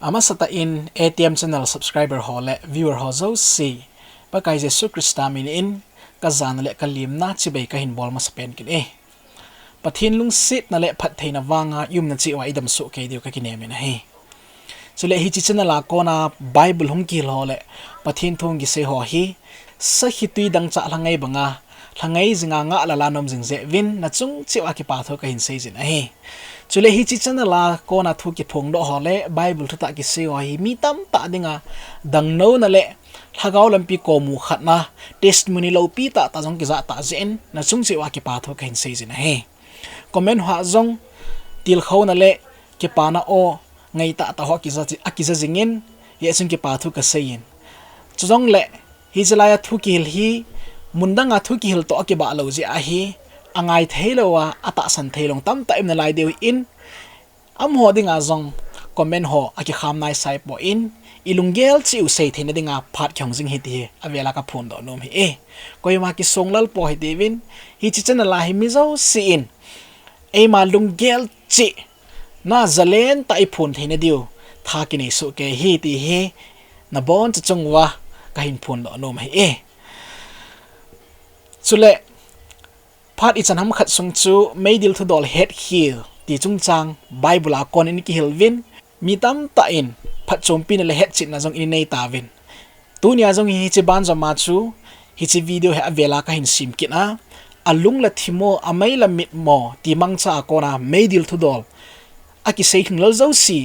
Ama sata in ATM channel subscriber ho le viewer ho zo si ba kai Jesu Krista min in ka zan le kalim na chibai ka hin bol ma spen kin pathin lung sit na le phat theina wanga yum na chi wa idam su ke dio ka kine me na he chule hi chi channel a ko na bible hung ki lo le pathin thung gi se ho hi sa hi tui dang cha hlangai banga hlangai zinga nga la la nom jing ze win na chung chi wa ki pa tho ka hin se jin a he chule hi chi channel la ko na thu ki phong do ho le bible thu ta ki se ho hi mi tam ta dinga dang no na le thagaw lampi ko mu khatna testimony lo pi ta jong ki za ta zen na chung chi wa ki pa tho ka hin se jin a he comment ha jong til khaw na le ki pa na o ngai ta ta ho ki za akiza jingin ye chung ki pa thu ka sein chong le hi jalaya thu ki hil hi mundanga thu ki hil to ki ba lo ji a hi angai theilowa ata san theilong tam ta im na lai deu in am ho dinga jong comment ho aki kham nai sai po in ilungel chi u sei thina dinga phat khyong jing hi ti avela ka phun do nom hi koima ki songlal po hi devin hi chi chana la hi mi zo si in e ma lungel chi na zalen ta i phun thina diu tha ki nei su ke hi ti hi na bon cha chungwa ka hin phun do nom hi chule phat i chanham khat sung chu Meidil thudol hetkhel ti chung chang bible a kon in ki hilvin mi tam ta in phat chompi na le het chin na jong in nei ta vin tunia jong hi chi ban ma chu hi chi video he avela ka hin sim kina Alungla thimo Ameila Mitmo ti mangcha ko na Meidil thudol aki sei thlol zo si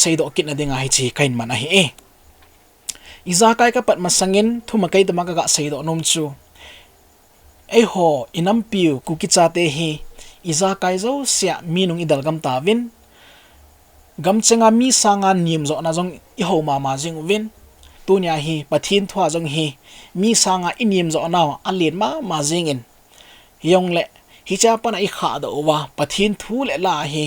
sei do kit na dinga hi chi kain man a hi Ezekiel ka pat masangin thuma kai tama ka sei do nom chu ai ho inam piu ku ki cha te hi Ezekiel zo sia minung idal gam ta vin gam chenga mi sanga nim zo na jong I ho ma jing vin tunia hi pathin thwa jong hi mi sanga inim zo na alen ma jing in yong le hi cha pa na I kha do wa pathin thu le la hi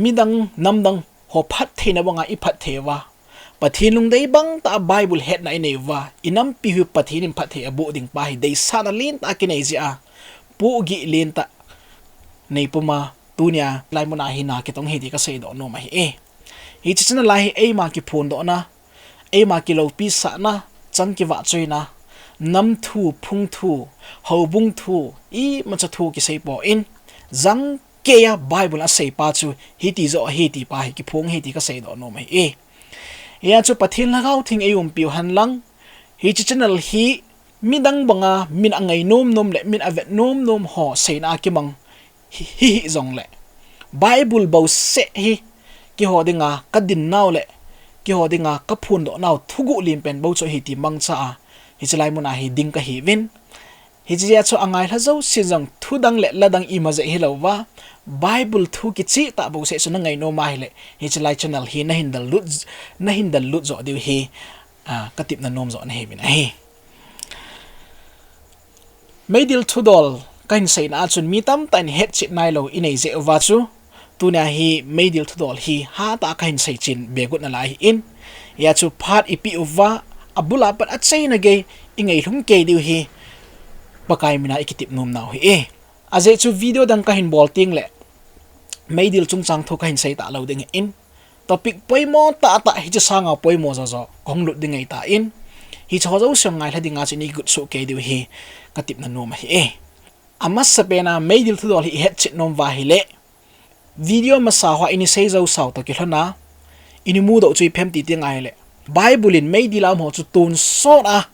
midang namdang ho phat theina banga I phat thewa pathin lung dei bang ta bible het na nei wa inam pi hu pathin in phat the abu ding pa hi dei sana lin ta ki nei ji a pu gi lin ta nei puma tunia lai mona hi na ki tong hi di ka sei do no ma hi hi chi chana lai e ma ki phun do na e ma ki lo pi sa na chan ki wa choi na nam thu phung thu ho bung thu I ma cha thu ki sei po in zang ke ya bible a sei pa chu hi ti zo hi ti pa hi ki phung hi ti ka sei do no ma hi ya chu pathin lagaw thing e piu han lang hi chi channel hi midang banga min angai nom le min avet nom ho sei na ki mang hi zong le bible bo se hi ki ho dinga ka din naw le ki ho dinga ka phun do naw thugu lim pen bo cho hi ti mang cha hi chalai muna hi ding ka hi win hi ji ya cho angai la zo si jong thu dang le la dang I ma je hi lo wa bible thu ki chi ta bo se chuna ngai no ma hi le hi chalai channel hi na hindal lut zo diu hi ka tip na nom zo na he bin hi Meidil thudol kain sei na chun mi tam tan het chit nai lo inei je wa chu tunia hi Meidil thudol hi ha ta kain sei chin begut na lai in ya chu phat ipi uwa abula pat a chei na ge ingai hlum ke diu hi pakai mina ikitip nom naw hi aje chu video dang ka hin bol ting le Meidil chung chang tho ka hin sei ta lo ding in topic poimo ta hi chu sanga poimo zo kong lut ding ai ta in hi cho zo song ngai hladinga chi ni gut so ke diu hi ka tip na nom hi amas sapena Meidil thudol hi het chit nom wa hi le video ma sa hwa ini sei zo saw to ki hlona ini mu do chui phem ti ting ai le bible in Meidil am ho chu tun so na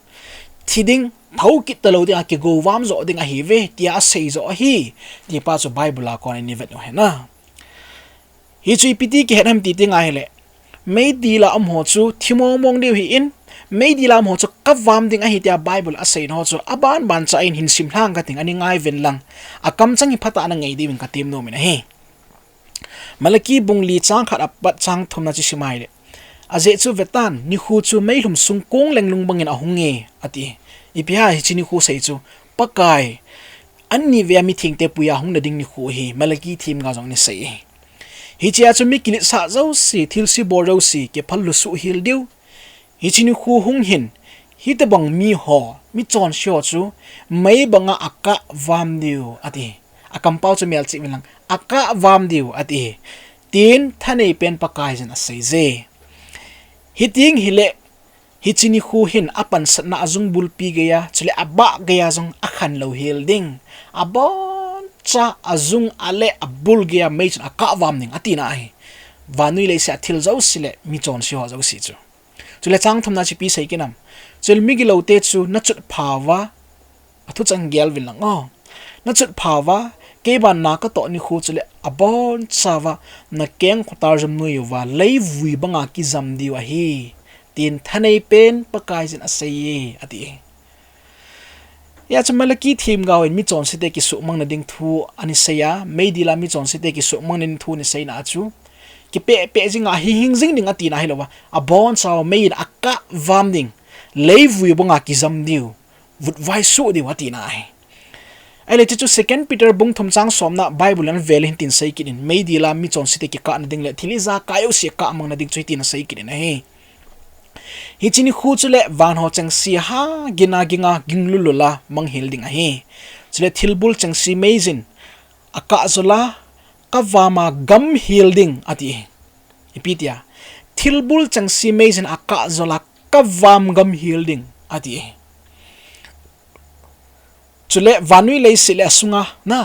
thiding thau ki talo dia ki go wam zo ding a hi ve tia sei zo hi ti pa chu bible la kon ni vet no he na hi chui piti ki hedam ti ting ai le Meidil am ho chu thimo mong deu hi in Meidil am ho chu ka wam ding a hi tia bible a sei no chu aban ban cha in hin sim hlang ka ting ani ngai ven lang akam chang hi phata na ngai diwin ka tim no mi na he Malachi bungli chang khat apat chang thumna chi simai le aje chu vetan ni khu chu mei hlum sung kong lenglung bangin a hunge ati ipia hi chini khu sei chu pakai anni ve mi thing te puya hung na ding ni khu hi Malachi thim ga jong ni sei hi chia chu mi kilit sa zo si thil si bor ro si ke phallu su hil diu hi chini khu hung hin hi te bang mi ho mi chon sho chu mei banga aka vam diu ati akam pau chu mel chi milang aka vam diu ati tin thane pen pakai jin asei ze hiting hile hichini khu hin apan satna azung bulpi geya chule aba geya jong akhan lo hil ding abon cha azung ale abul geya mei chun aka wam ning atina hi vanui le sa thil zo sile mi chon si ho zo si chu chule chang thomna chi pi sei kinam chul mi gi lo te chu na chut phawa athu chang gel vil lang o na chut phawa ke ban na ka to ni khu chule abon chawa na keng khotar jam nui wa lei vui banga ki jam di wa hi tin thanei pen pakai jin asei ati ya cha Malachi thim gawin mi chon site ki su mang na ding thu ani seya Meidil mi chon site ki su mang nin thu ni sei na chu ki pe jinga hi hing jing ding ati na hilowa abon chaw mein akka vam ding lei vui banga ki jam diu vut vai su di wati na ai ale chu second Peter bung thom chang somna Bible an velin tin sei kin Meidil mi chon site ki ka na ding le thiliza kayo se ka mang na ding chui tin sei kin he hichini khu chule van ho chang si ha gina ginga ginglulula mang hilding a he chule thilbul chang si meizin aka zola kawama gam hilding ati ipitia thilbul chang si meizin aka zola kawam gam hilding ati chule vanui lei sile sunga na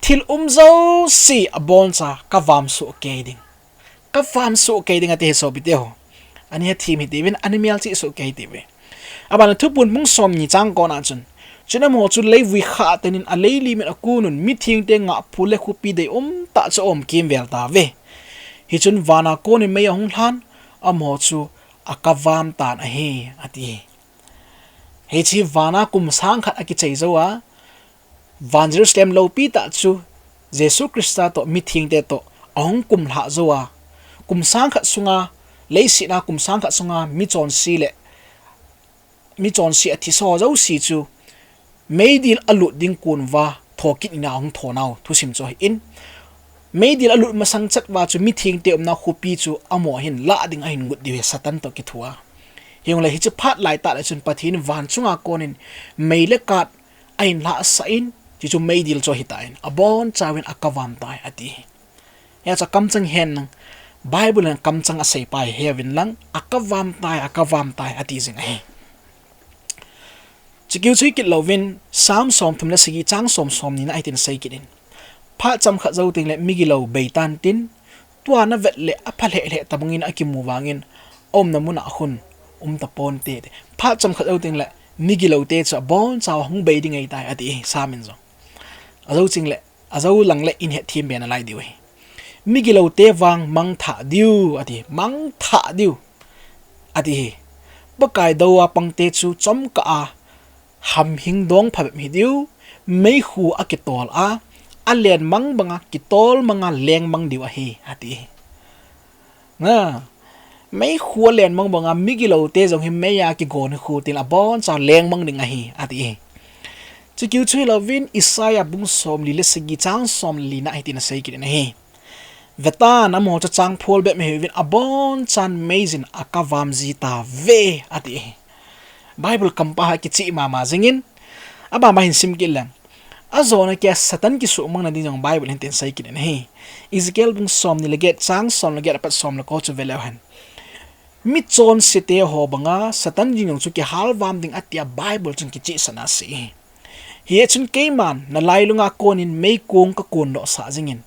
thil umzo si aboncha kawam su keding kawam su keding ati so biteo ani ha thim hi devin animal chi so ke tebe abana thupun mung som ni chang ko na chun chuna mo chu lewi kha tenin a leili me akunun mi thing te nga phule khu pi de ta cha kim vel ta ve hi chun wana ko ni me hong hlan mo chu akavam tan a he ati he chi wana kum sang khat aki chei zowa van Jerusalem lo pi ta chu Jesu Christa to mi thing te to ong kum la zowa kum sang khat sunga leisi na kum sang kha sunga mi chon si athi so zo si chu Meidil alu ding kun wa thokin ina hong thonau thusim cho in Meidil alu masang chat wa chu mi thing te na khupi chu amo hin la ding a hin gut diwe satan to ki thua hiong le hi chu phat lai ta la chun pathin van chunga konin meile kat ain la sa in chi chu Meidil cho hitain abon chawin akavam tai ati ya cha kam chang hen Bible ang kamchang asay pai heaven lang akavam tai ati zing ai chikiu chui kit lovin sam som thumla sigi chang som ni na itin sai kidin pha cham kha zo ting le migilo beitan tin tua na vet le aphal he tabangin akimu wangin om namuna hun ta pon te pha cham kha zo ting le migilo te cha bon chaw hung beiding ai tai ati samin zo azo ching le azo lang le in he thim be na lai diwe migilo te wang mang tha diu ati bakai dawa pangte chu chom ka a ham hing dong phab mi diu mei hu akitol a alen mang banga kitol manga leng mang diu a hi ati na mei hu len mang banga migilo te jong hi meya ki gon khu tin a bon cha leng mang ding a hi ati chikiu chui lovin Isaiah bung som li le sigi chang som li na itin sei ki na hi veta namo cha chang phol be me hevin abon chan meizin akavam zita ve ati Bible kampa ki chi mama zingin aba ma hin sim kilang azona kya satan ki su mang na din jong Bible hinten sai ki ne Ezekiel bung som ni leget chang som leget apat som la ko chu velahan mi chon site ho banga satan jing chu ki halwam ding atia Bible chung ki chi sana si hi chun keiman na lailunga konin mei kong ka kon do sa jingin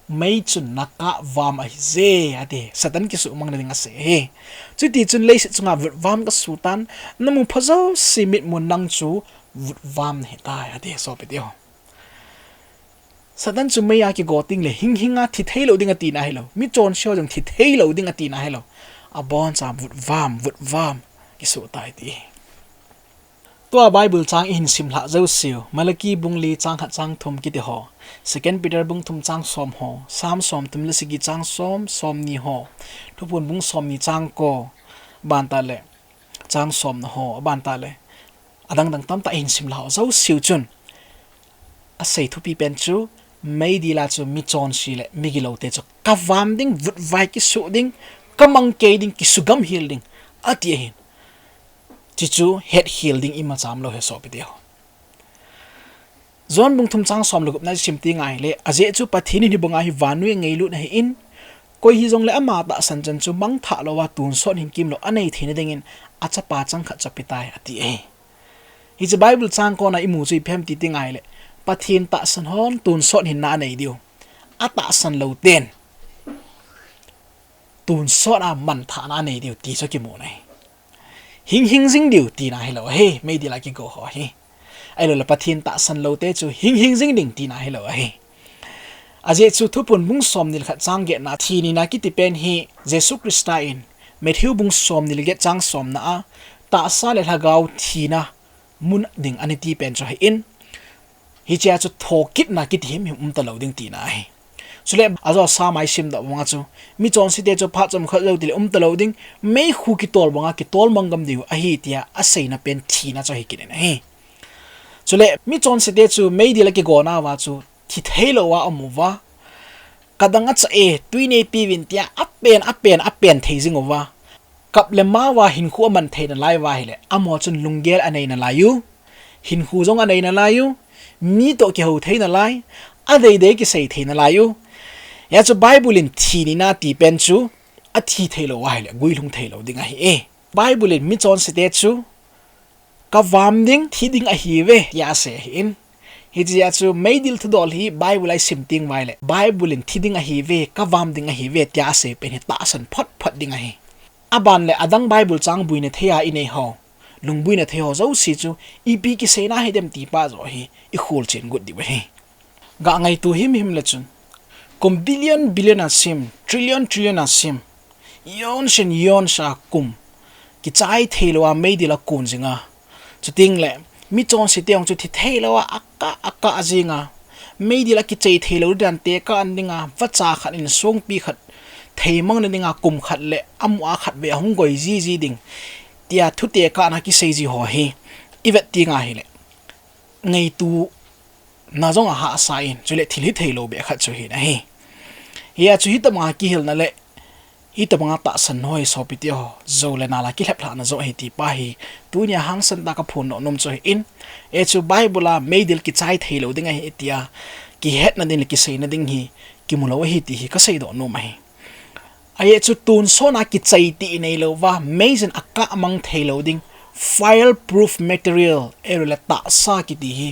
mei chun naka vam a ze ate satan ki su mang na ding ase he chu ti chun leis chunga vam ka sultan namu phazo simit mun nang chu vam he ta ate so pe dio satan chu mei a ki goting le hing hinga thi thailo ding ati na hello mi chon sho jong thi thailo ding ati na hello a bon cha vut vam ki su tai ti to Bible chang in simla zo siu Malachi bung li chang khat chang thum ki te ho second Peter bung thum chang som ho sam som tum le sigi chang som ni ho thupun bung som ni chang ko ban ta le chang som na ho ban ta le adang dang tam ta in simla zo siu chun a sei thu pi pen chu Meidil chu mi chon si le migilo te chu kavam ding vut vai ki su ding kamang ke ding ki sugam hil ding ati hin chichu hetkhel ding ima cham lo he so pe dio zon bung thum chang som lugup na simti ngai le aje chu pathini ni bunga hi vanui ngei lu na in koi hi jong le ama ta san chan chu mang tha lo wa tun sot hin kim lo anei thine dingin acha pa chang kha chapitai ati e hi che bible chang ko na imu chui phem ti tingai le pathin ta san hon tun sot hin na nei diu ata san lo ten tun sot a man tha na nei diu ti cho ki mu nei hing jing diu ti na hello he Meidil la ki go ho he ai lo la pathin ta san lo te chu hing jing ding ti na hello he aje chu Thuphon bung som nil khat chang ge na thi ni na ki ti pen hi Jesu Christa in Matthew bung som nil ge chang som na a ta sa le hagau thi na mun ding ani ti pen cho in hi cha chu thokit na ki ti him ta lo ding ti na he chule azo sa mai sim da wanga chu mi chon si te chu pha cham khat lo ti ta lo ding me khu ki tol wanga ki tol mangam diu a hi tia a sei na pen thi na cho hi kin na he chule mi chon si te chu Meidil la ki go na wa chu thi thelo wa amuwa kadanga cha e tuine piwin tia apen theijing owa kap le ma wa hin khu man theina lai wa hele amo chun lungel anei na layu hin khu jong anei na layu mi to ki ho theina lai a dei ki sei theina layu ya chu bible in thi ni na ti pen chu a thi thelo wa hele gui lung thelo dinga hi e bible in mi chon se te chu ka wam ding thi ding a hi we ya se in hi ya chu Meidil thudol hi bible ai simting wai le bible in thi ding a hi we ka wam ding a hi we tia se pen hi ta san phot ding a hi aban le adang bible chang buine theya ine ho lungbuine the ho zo si chu ipi ki se na hi dem ti pa zo hi I khul chen gut di we hi ga ngai tu him le chun kum billion asim trillion asim yon sha kum ki chai thelo Meidil a kun jinga chuting le mi chon si teong chu thi thelo aka ajinga Meidil a ki chei thelo dan te ka andinga wacha khat in song pi khat theimang na dinga kum khat le amwa khat ve hung goi ji ding tia thu te ka na ki sei ji ho hi ivet ti nga hi le ngei tu na jong a ha sa in chule thil hi thelo be khat chu hi na hi ya chu hi ta ma ki hil na le hi ta ma ta san hoi so pi ti ho zo le na la ki hlap na zo hi ti pa hi tu nya hang san ta ka phun no nom chu in e chu bible a Meidil ki chai thelo dinga hi tia ki het na din ki sei na ding hi ki mulo hi ti hi ka sei do no mai ai chu tun so na ki chai ti nei lo wa meisen akka amang thelo ding fireproof material erla ta sa ki ti hi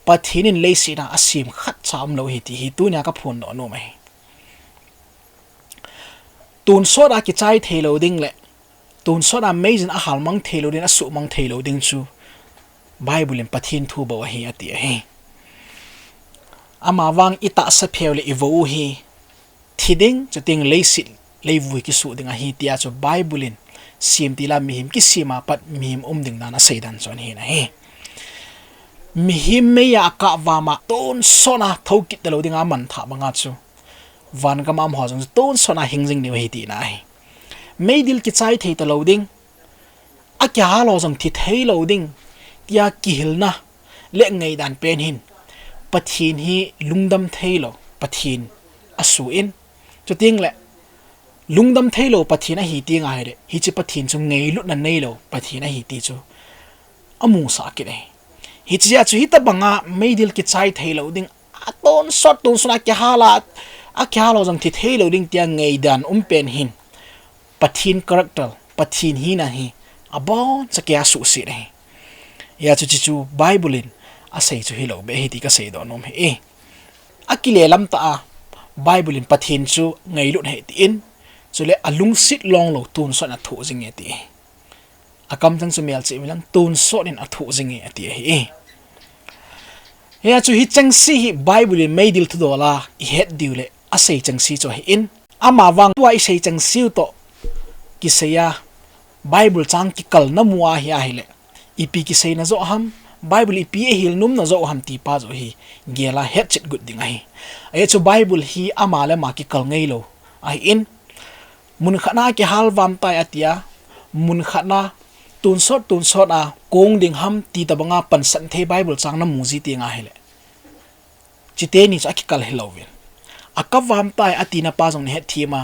pathinin leisi na asim khat cham lo hi ti hi tu nya ka phun no no mai tun so da ki chai thelo ding le tun so da meisen a hal mang thelo din a su mang thelo ding chu bible in pathin thu bo hi ati hi ama wang ita sa pheu le ivo hi thiding chuting leisi leivui ki su dinga hi tia chu bible in sim tila mihim ki sima pat mihim ding na seidan chon hi na hi mihim me ya ka wama ton sona thokit lo dinga man tha banga chu van ka mam hojong ton sona hingjing ni hi ti na hi Meidil ki chai thei ta lo ding a kya lo jong thi thei lo ding tia ki hilna le ngei dan pen hin pathin hi lungdam thei lo pathin asu in chuting le lungdam thailo pathina hi ti nga hire hi chi pathin chu ngei lut na nei lo pathina hi ti chu amu sa ki nei hi chi ya chu hi ta banga Meidil ki chai thailo ding aton sot tun suna ki hala a kya lo jang thi thailo ding tia ngei dan pen hin pathin character pathin hi na hi abon cha kya su si nei ya chu chi chu bible in a sei chu hi lo be hi ti ka sei do nom he akile lam ta a bible in pathin chu ngei lut he ti in chule alung sit long lo tun so na thu jinge ti akam tang chu mel chi milang tun so in a thu jinge ti hi ya chu hi chang si hi bible in Meidil thudola I het diule a sei chang si cho hi in ama wang tua I sei chang siu to ki seya bible chang ki kal na muwa hi a hile ipi ki sei na zo ham bible ipi e hil num na zo ham ti pa zo hi gela het chit good ding ai ai chu bible hi ama le ma ki kal ngei lo ai in mun khana ki hal wam tai atia mun khana tun sot a kong ding ham ti ta banga pan san the bible chang na muji ti nga hele chite ni cha ki kal helovin aka wam tai atina pa jong he thima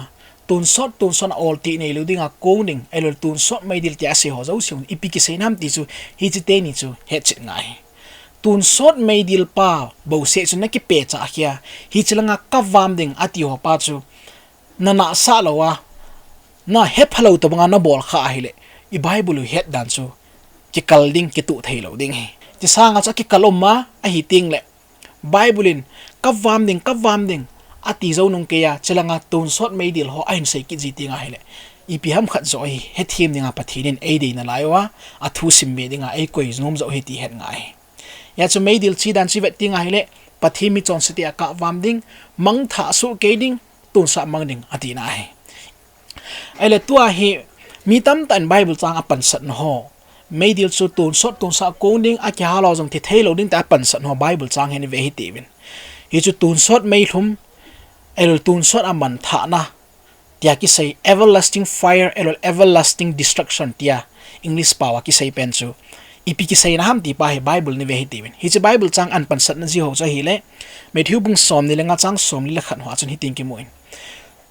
tun sot all ti nei lo ding a kong ding elol tun sot Meidil ti ase ho zo sion ipi ki seinam ti chu hi chite ni chu he chit ngai tun sot Meidil pa bo se chu na ki pe cha khia hi chilanga ka wam ding ati ho pa chu na sa lawa na hetkhel to banga na bol kha hi le I Bible het dan chu ki kalding ki tu thailo ding he ti sanga cha ki kaloma a hi ting le Bible in kavam ding ati zo nung keya chelanga tun sot Meidil ho ain sei ki jiti nga hele ipiham khat zo hi hethim ninga pathinin ade na laiwa athu simme dinga ei koi zom zo heti het ngai ya chu Meidil chi dan chi vet tinga hele pathimi chon sitia ka wam ding mang tha su ke ding tun sa mang ding ati na he ele tua hi mi tam tan Bible chang apan sat no ho Meidil chu tun sa ko ding a kya lo jong thi thailo ding ta pan sat no Bible chang hen ve hi tivin hi chu tun sot mei thum el tun sot aman tha na tia ki say everlasting fire el everlasting destruction tia English pawa ki say pen chu ipi ki say na ham ti pa he Bible ni ve hi tivin hi chu Bible chang an pan sat na ji ho cha hi le Matthew bung som ni lenga chang som ni le khan hwa chun hi ting ki moin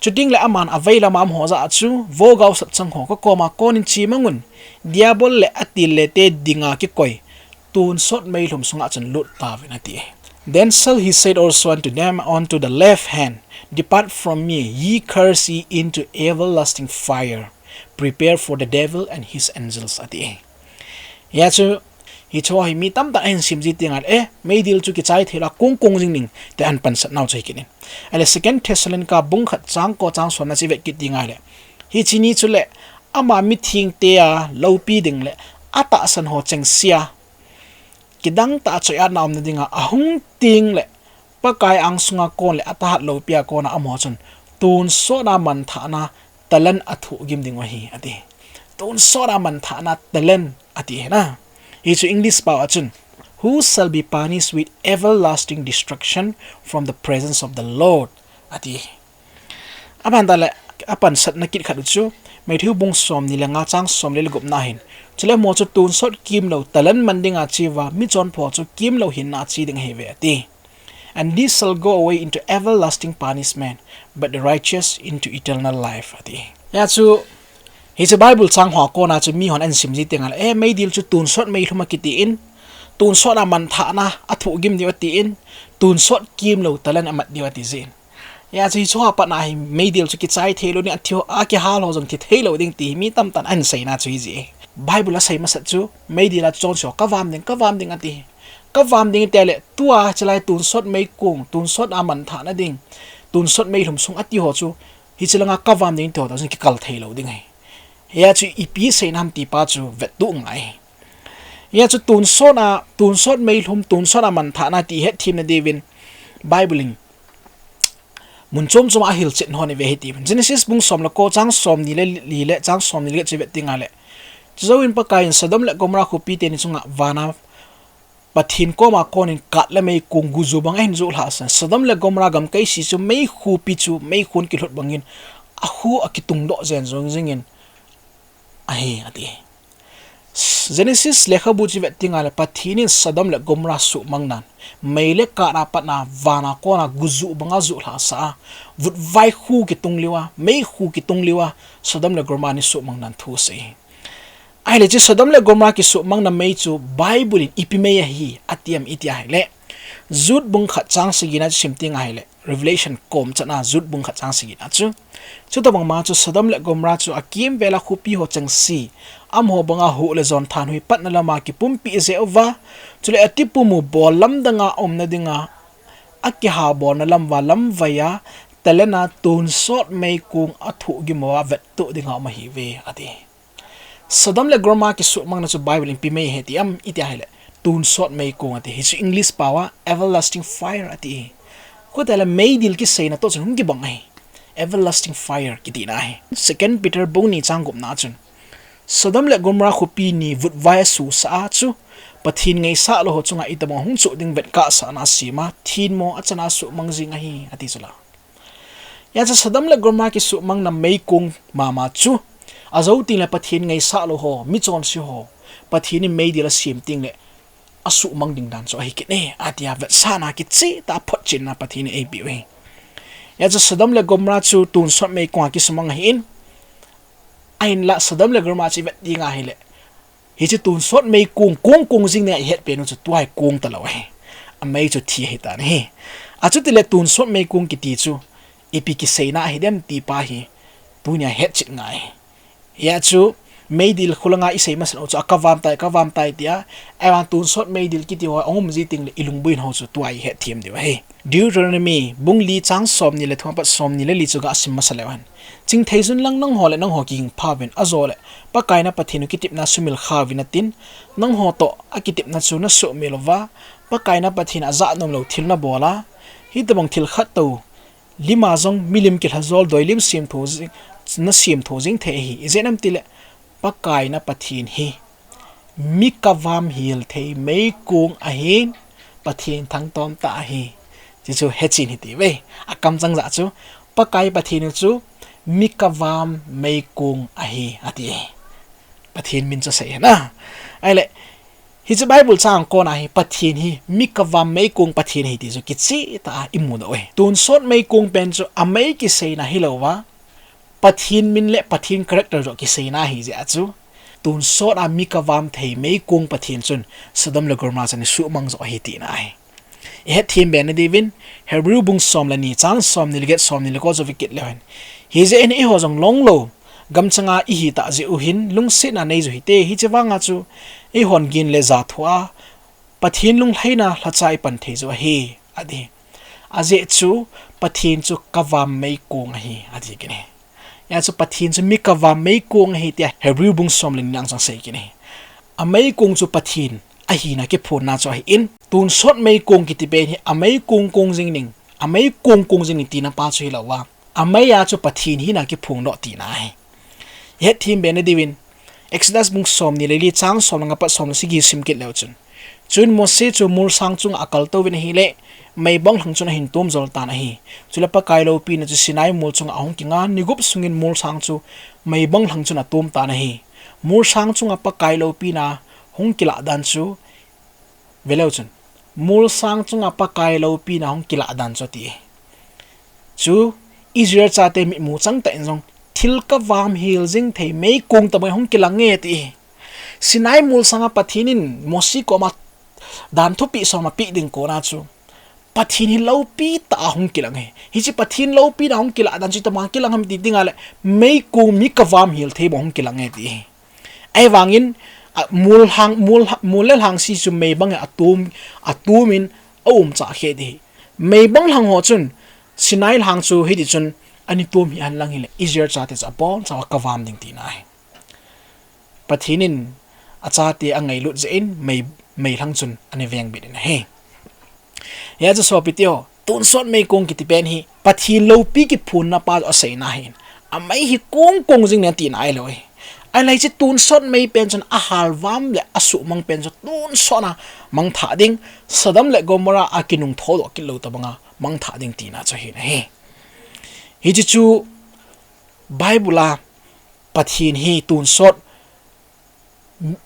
chuting le aman Ameila mam ho za chu vo gau sat chang ho ko koma konin chi mangun diabol le atil le te dinga ki koi tun sot mei lum sunga chan lut ta ve na ti then shall he said also unto them unto the left hand depart from me ye curse ye into everlasting fire prepare for the devil and his angels ati ya chu hi cho hi mi tam ta en sim ji tingat Meidil chu ki chai thela kung jing ning te an pan sat naw chai kinin ale second Thessalonica bung khat chang ko chang sona chi ve ki tinga le hi chini chu le ama mi thing te a lo pi ding le ata san ho cheng sia kidang ta choya nam na dinga ahung ting le pakai ang sunga kon le ata hat lo pia ko na amo chun tun so na man tha na talan athu gim ding wa hi ati tun so na man tha na talan ati na hi chu English pa chun who shall be punished with everlasting destruction from the presence of the Lord ati aban dale apan sat na kit khadu chu Matthew bung som ni lenga chang som le gup na hin chule mo chu tun sot kim lo talan mandinga chiwa mi chon pho chu kim lo hin na chi ding heve ati and this shall go away into everlasting punishment but the righteous into eternal life ati ya chu hi chu Bible chang hwa ko na chu mi hon an sim ji tengal Meidil chu tun sot mei thuma kiti in tun sot a man tha na athu gim di ati in tun sot kim lo talan amat di ati zin ya chi cho pa na hi Meidil chu ki chai thelo ni athio a ki hal ho jong thi thelo ding ti mi tam tan an sei na chui ji Bible a sei ma sat chu Meidil a chon so ka wam ding ati ka wam ding tele tua chalai tun sot mei kung tun sot a man tha na ding tun sot mei thum sung ati ho chu hi chalanga ka wam ding to ki kal thelo ding hai ya chu ipi sei nam ti pa chu vet tu ngai ya chu tun sot mei thum tun sot a man tha na ti het thim na devin Bible mun chom a hil chet hone ve heti Genesis bung som la ko chang som ni le li le chang som ni le che vet tinga le zo in pa kain Sodom le Gomorrah khu pi te ni chunga wana pathin ko ma konin kat le mei kung guzu bang en zu la san Sodom le Gomorrah gam kai si chu mei khu pi chu mei khun ki lot bangin a khu akitung do zen zong zingin a he ati Genesis lekha bu chi vet tinga le pathinin Sodom le Gomorrah su mangnan meile ka na pat na wana ko na guzu banga zu la sa vut vai khu ki tungliwa mei khu ki tungliwa Sodom le Gomorrah ni su mangnan thu se ai le chi Sodom le Gomorrah ki su mangna mei chu Bible in ipimeya hi atiam itia hele Jude bung khat chang sigina simting hele Revelation kom chana Jude bung khat chang sigina chu to bang ma chu Sodom le Gomorrah chu akim vela khupi ho chang si am ho banga hu le zon than hui pat na lama ki pumpi ze ova chule atipu mu bolam danga omna dinga akki ha bon na lam wa lam vaya telena tun sot mei kung athu gi mo vet tu dinga ma hi ve ati Sodom le Gomorrah ki su mang na chu Bible in pi mei heti am itia hele tun sot mei kung ati hi English power everlasting fire ati ko tela Meidil ki sei na to chun gi bang ai everlasting fire ki ti na hai second Peter boni chang gup na chun Sodom le Gomorrah khu pi ni vut vai su sa chu pathin ngai sa lo ho chunga itama hung chu ding vet ka sa na sima thimo achana su mangjing hi ati chula ya cha Sodom le Gomorrah ki su mang na mei kung mama chu azo tin le pathin ngai sa lo ho mi chon si ho pathin ni Meidil sim ting le asu mang ding dan so hi ki ne atia vet sa na ki chi ta phot chin na pathin ni abi we ya cha Sodom le Gomorrah chu tun sot mei kwa ki sumang hin ain la Sodom le Gomorrah chi vet dinga hele hi chu tun sot mei kung jing ne het pe no chu tuai kung ta lo he a mei chu thi he ta ne a chu ti le tun sot mei kung ki ti chu ipiki seina hidem ti pa hi tunya het chit ngai ya chu Meidil khulanga isei mas no chu akavam tai tia awan tun sot Meidil kiti wa ongum ji ting le ilungbuin ho chu tuai he thiam dewa he Deuteronomy bungli chang som ni le thompa som ni le li chu ga asim masalewan ching theizun lang nang hole nang ho king phaben azole pakaina pathinu kitip na sumil khawina tin nang ho to akitip na chu na su milova pakaina pathina za nom lo thilna bola hi tabang thil khat to lima jong milim ki hazol doilim sim tho na sim tho jing the hi izenam tile pakai na pathin hi mikavam hil thei mei kung a hin pathin thang tom ta hi chi chu hechin hi ti ve akam chang za chu pakai pathin chu mikavam mei kung a hi ati pathin min chu sei na ai le hi chu bible chang ko na hi pathin hi mikavam mei kung pathin hi ti chu ki chi ta imu da we tun sot mei kung pen chu amei ki sei na hi lowa pathin min le pathin character ro ki seina hi je achu tun sot a mikavam thei mei kung pathin chun sadam le gorma chan su mang zo hi ti na ai he thim ben divin hebrew bung som la ni chang som ni get som ni le ko zo vikit lewen hi je en e ho jong long lo gam changa i hi ta je u hin lung se na nei zo hi te hi chewanga chu e hon gin le za thua pathin lung thaina hlachai pan thei zo hi adi aje chu pathin chu kavam mei kung hi adi kine ya chu pathin chu mikavam mei kung hi tia hebrew bung som ling nang sang sei kine amei kung chu pathin a hi na ke phon na cho hi in tun sot mei kung ki ti ben hi amei kung jing ning amei kung jing ni ti na pa chu hi lawa amei ya chu pathin hi na ke phung no ti na hi he thim ben divin exodus bung som ni le li chang som nga pa som si gi sim kit lew chun mo se chu mur sang chung akal to win hi le mai bang hang chuna hin tom zol ta na hi chula pa kailo pi na chu sinai mul chung ahong kinga nigup sungin mul sang chu mai bang hang chuna tom ta na hi mul sang chung apa kailo pi na hong kila dan chu velo chun mul sang chung apa kailo pi na hong kila dan chu ti chu Israel cha te mi mu chang ta in jong thil ka wam hil jing thei mei kung ta mai hong kila nge ti sinai mul sanga pathinin mosi ko ma dan thu pi so ma pi ding ko na chu pathin hi lo pi ta hong kilang he hi chi pathin lo pi na hong kila dan chi ta ma kilang ham ti tinga le mei ku mi ka wam hil the bo hong kilang he ti ai wangin mul hang si chu mei bang atumin cha khe di mei bang hang ho chun sinai hang chu hi di chun ani tum hi an lang hi le Israel cha te cha bon cha ka wam ding ti na pathinin acha te angai lut zein mei hang chun ani veng bit na he ya chu so pitio tun sot mei kung ki ti pen hi pathin lo pi ki phun na pa o sei na hin amai hi kung jing na ti na ai loi ai lai chi tun sot mei pen chon a hal wam le asu mang pen chon tun so na mang tha ding sadam le gomora akinung thodo ki lo ta banga mang tha ding ti na cho hi na hi chi chu bible pathin hi tun sot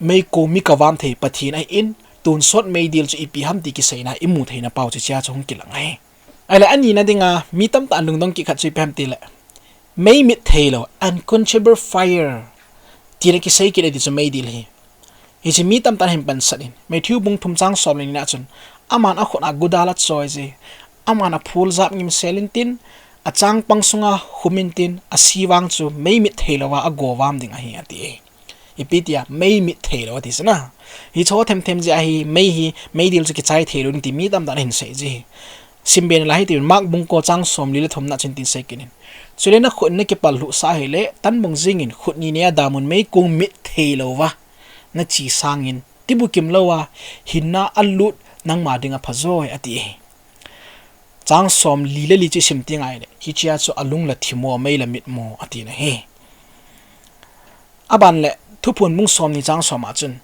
mei ko mi ka wam thei pathin ai in tun sot Meidil chu ipi ham ti ki seina imu theina pau chu cha chong kilang ai ai la ani na dinga mi tam ta lung dong ki khat chu phem ti le mei mit thelo unquenchable fire ti re ki sei ki di chu Meidil hi chi mi tam ta hem pan sadin me thiu bung thum chang som ni na chun aman a khona gudala choi je aman a phul zap ngim selintin a chang pangsunga humintin a siwang chu mei mit thelowa a gowam ding a hi ati ipitia mei mit thelo ti sana hi cho them je hi Meidil chu ki chai thelo ni ti mi tam dan hin sei ji simben la hi ti mak bung ko chang som li le thom na chin tin sei kinin chulena khut ne ke pal hu sa hele tan bung jing in khut ni ne damun mei kung mit thelo wa na chi sangin tibu kim lowa hinna alut nang ma dinga phazoi ati chang som li le li chi sim ti ngai le hi chia chu Alungla thimo Ameila Mitmo ati na he aban le Thuphon mung som ni chang som a chun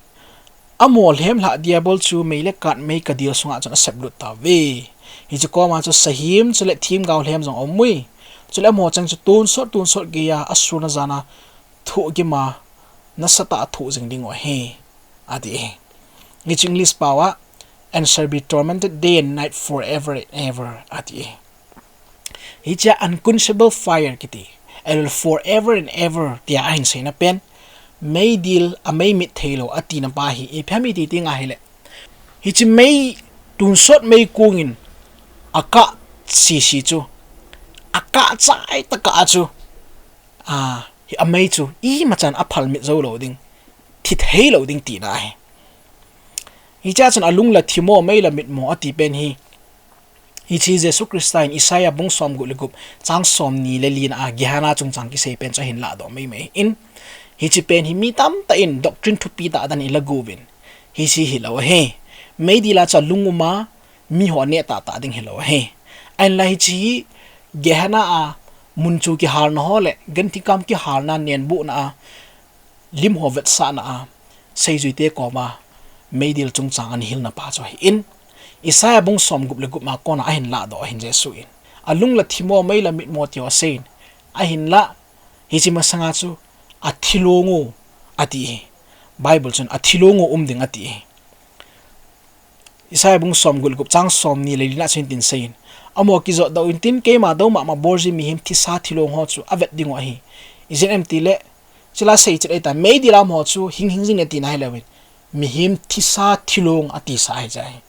amol hem la diabol chu meile kat mei ka dir sunga chun aseblut ta ve hi chu ko ma chu sahim chu le thim gaul hem jong omui chu le mo chang chu tun sot ge ya asuna jana thu gi ma na sata thu jing ding o he adi ni English power and shall be tormented day and night forever and ever adi hi cha unquenchable fire kiti and forever and ever tia ain sei na pen Meidil amei mit thelo ati na pa hi e phami ti tinga hele hi chi mei tun sot mei kungin aka si chu aka chai taka chu hi amei chu I machan aphal mit zo lo ding thithei lo ding ti na hi cha chan Alungla thimo Ameila Mitmo ati pen hi chi Jesu Christain Isaiah bung som gu legup chang som ni le lin a gyana chung chang ki sei pen cha hin la do mai in hi chi pen hi mi tam ta in doctrine to pi ta dan ilaguvin hi si hilaw he Meidil cha lunguma mi ho ne ta ding hilaw he an lai chi gyana a munchu ki har na hole ganti kam ki har na nen bu na lim ho vet sa na sei zuite ko ma Meidil chung chang an hil na pa cho hi in Isaiah bung som gup le gup ma kona ahin la do ahin Jesu in Alungla thimo Ameila Mitmo tio sein ahin la hi chi masanga chu athilongo ati Bible chun athilongo ding ati Isaiah bung som gul gup chang som ni le lina chen tin sein amo ki zo do in tin ke ma do ma borji mi him thi sa thilong ho chu avet ding wa hi izen empty le chila sei chit eta Meidil am ho chu hing jing ne tin ai lawin mi him thi sa thilong ati sa ai jai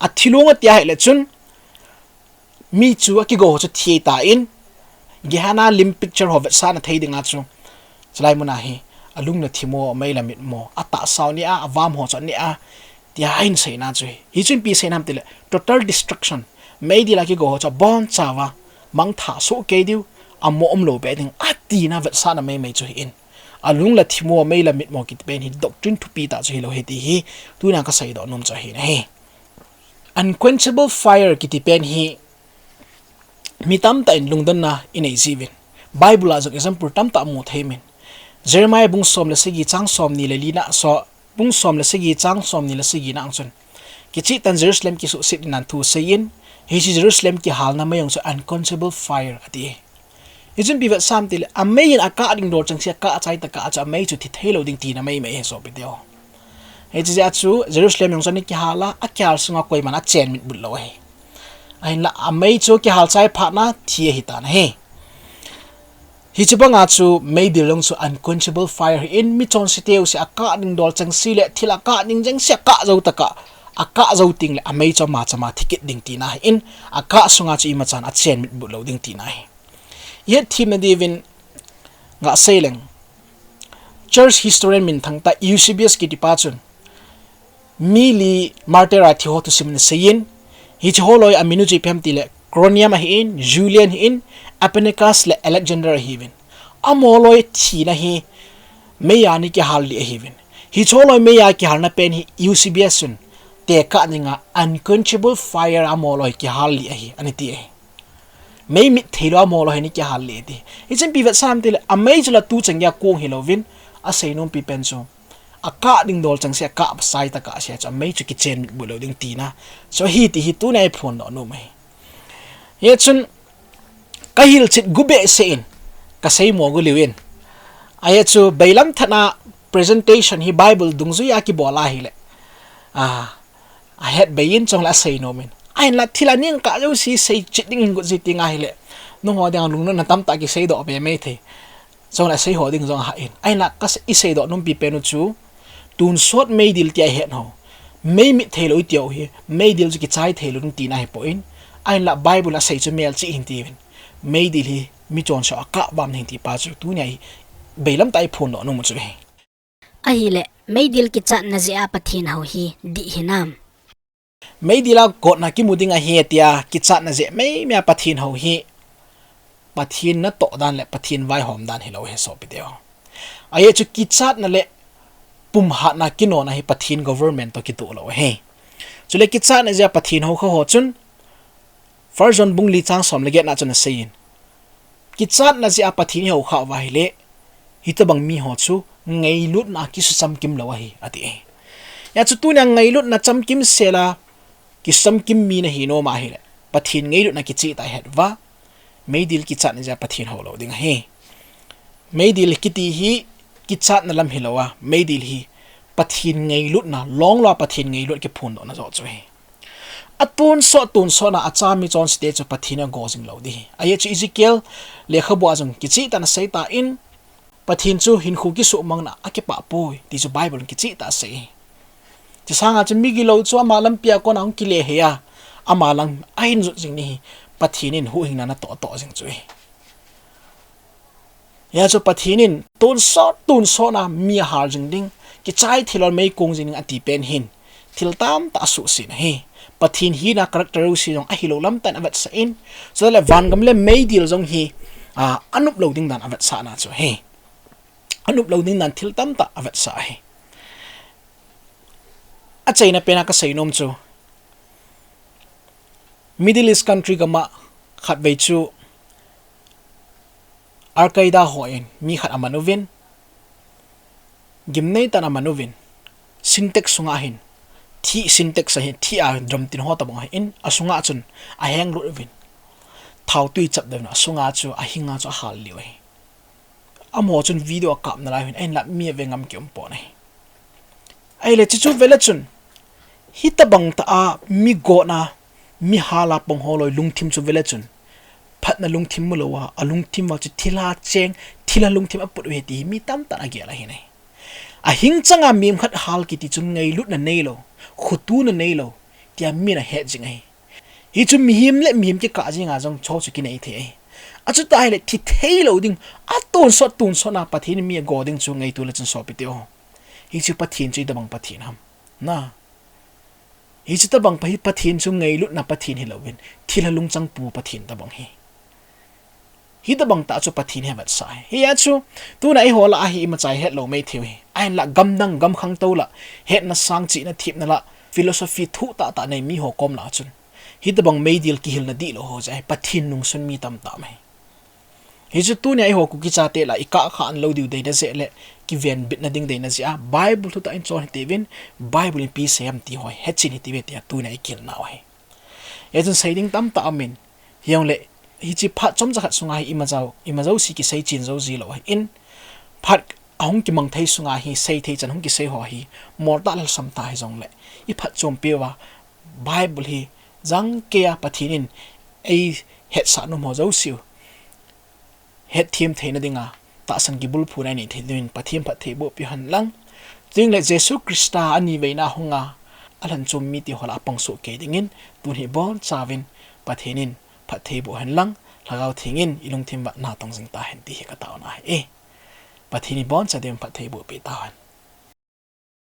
athilong atia hele chun mi chu ki go chu thi ta in gehana lim picture hovet sa na thei dinga chu chlai muna hi Alungla thimo Ameila Mitmo ata sauni a avam ho cha ni a tia in sei na chu hi chun pi sei nam tile total destruction Meidil ki go cha bon chawa mang tha so ke diu amo lo be ding ati na vet sa na mai chu in Alungla thimo Ameila Mitmo ki pen hi doctrine to pi ta chu hi lo he ti hi tu na ka sai do nom cha hi na he unquenchable fire kiti pen hi mitam ta in lungdan na in Ezekiel Bible as example tam ta mo themin Jeremiah bung som le sigi chang som ni le lina so bung som le sigi chang som ni le sigi na angchun kichi tan Jerusalem ki su sit nan thu sein hi si Jerusalem ki hal na mayong so unquenchable fire ati izun bivat sam til amein aka ding dor chang sia ka chai ta ka cha mai chu thi thelo ding ti na mai mai so video he chi chu Jerusalem yong sani ki hala akyal sunga koi mana chen mit bul lo he ain la amei chu ki hal chai pha na thi hi ta na he hi chu banga chu Meidil long chu unquenchable fire in mi chon siteu si aka ding dol chang si le thila ka ding jang sia ka zo ta ka aka zo ting le amei cha ma thikit ding ti na in aka sunga chu ima chan a chen mit bul lo ding ti na he yet thim na divin nga seleng church historian min thangta Eusebius ki dipachun mili martyra thi ho to simin sein hi choloi aminu ji phem tile Cronium hi in Julian hi in Apenicus le Alexander hi win amoloi thi na hi meya ni ki hal li hi win hi choloi meya ki hal na pen hi Eusebius sun te ka ninga unquenchable fire amoloi ki hal li hi ani ti mei mit thelo amoloi ni ki hal li ti ichen pivat sam tile amei jula tu changya kong hilovin a seinom pi penso aka ding dol chang sia ka sai ta ka sia cha mei chu ki chen mit bulo ding tina so hi ti hi tu nai phon no mai ye chun ka hil chit gube se in ka sei mo gu liwin aya chu bailam thana presentation hi Bible dungzu ya ki bola hi le I had bayin chong la sei no min ain la thila ning ka jo si sei chit ding gu ji tinga hi le no ho dang lung no na tam ta ki sei do be me the chong la sei ho ding jong ha in ain la ka i sei do num pi penu chu tun sot Meidil tia het no mei mi thelo tiao hi Meidil ki chai thelo ding tina hi point ain la Bible la sei chu mel chi hin ti Meidil hi mi chon sha ka bam hin ti pa chu tu nei beilam tai phun no mu chu he ahile Meidil ki chat na zia pathin ho hi di hinam Meidila got na ki mudinga he tia ki chat na ze mei mea pathin ho hi pathin na to dan le pathin vai hom dan hi lo he so video aye chu ki chat na le pum ha na kino na hi pathin government to ki tu lo he chule ki chat na ja pathin ho kho ho chun farjon bungli chang som le get na chun sein ki chat na ja pathin ho kha wa hi le hi to bang mi ho chu ngei lut na ki su sam kim lo hi ati ya chu tu na ngei lut na cham kim sela ki sam kim mi na hi no ma hi le pathin ngei lut na ki chi ta het wa Meidil ki chat na ja pathin ho lo ding he Meidil ki ti hi ki chat na lam hilowa Meidil hi pathin ngei lut na long la pathin ngei lut ki phun do na zo chu he atun so na acha mi chon stage chu pathina go jing lo di ai chu Ezekiel le khabu ajung ki chi ta na sei ta in pathin chu hin khu ki su mang na ake pa poi ti chu Bible ki chi ta sei ti sanga chu mi gi lo chu amalam pia ko na ki le he ya amalang ain zu jing ni pathin in hu hing na to jing chu ya cho pathinin tun so na mi har jing ding ki chai thilon mei kong jing ati pen hin thil tam ta su sin hi pathin hi na character si jong a hilo lam tan avat sa in so le van gam le Meidil jong hi anup loading dan avat sa na cho he anup loading dan thil tam ta avat sa he a chaina pena ka sainom chu Middle East country gama khat ve chu Al-Qaeda hoin mi khat amanovin gimnei tan amanovin syntax sunga hin thi syntax sa hin thi a drum tin ho ta bang in asunga chun a heng ru vin thau tui chap devna sunga chu a hinga chu hal liwe amo chun video kap na la hin en la mi vengam kyom po nei ai le chu vela chun hita bang ta a mi go na mi hala pong holoi lungthim chu vela chun phat na lungthim mulowa alungthim wa chu thila lungthim aput we ti mi tam ta age la hinai a hing changa mim khat hal ki ti chung ngei lut na neilo khutu na neilo tia mi na he jing ai hi chu mi him le mim ki ka jinga jong cho chu ki nei the a chu tai le thi theilo ding a tun so na pathin mi go ding chu ngei tu le chun so pi te o hi chu pathin chi da bang pathin ham na hi chu ta bang pathin chu ngei lut na pathin hi lovin thila lungchang pu pathin ta bang hi da bang ta chu pathin he vat sai hi ya chu tu na I hola a hi ma chai het lo mai thiu hi ain la gam khang to la het na sang chi na thip na la philosophy thu ta nei mi ho kom la chun hi da bang Meidil ki hil na di lo ho jai pathin nung sun mi tam ta mai hi chu tu na I ho ku ki cha te la ika kha an lo diu dei na ze le ki ven bit na ding dei na zia Bible thu ta in chon te vin Bible in pi sem ti hoi het chin ti ve te tu na I kil na wai ya chun sai ding tam ta amin hiang le hi chi phat chom cha khat sunga hi imazau si ki sei chin zo zi lo in phat ahong ki mang thei sunga hi sei thei chan hong ki sei ho hi mor ta lal sam ta hi jong le I phat chom pe wa Bible hi jang ke a pathinin ei het sa no mo zo siu het thim theina dinga ta san ki bul phunai ni thein pathim phat thei bo pi han lang ting le Jesu Krista ani veina honga alan chom mi ti hola pangso ke dingin tun hi bon chawin pathinin phat thei bo han lang lagaw thingin ilung thim wa na tong jing ta hen ti ka ta na e pathini bon cha dem phat thei bo pe ta han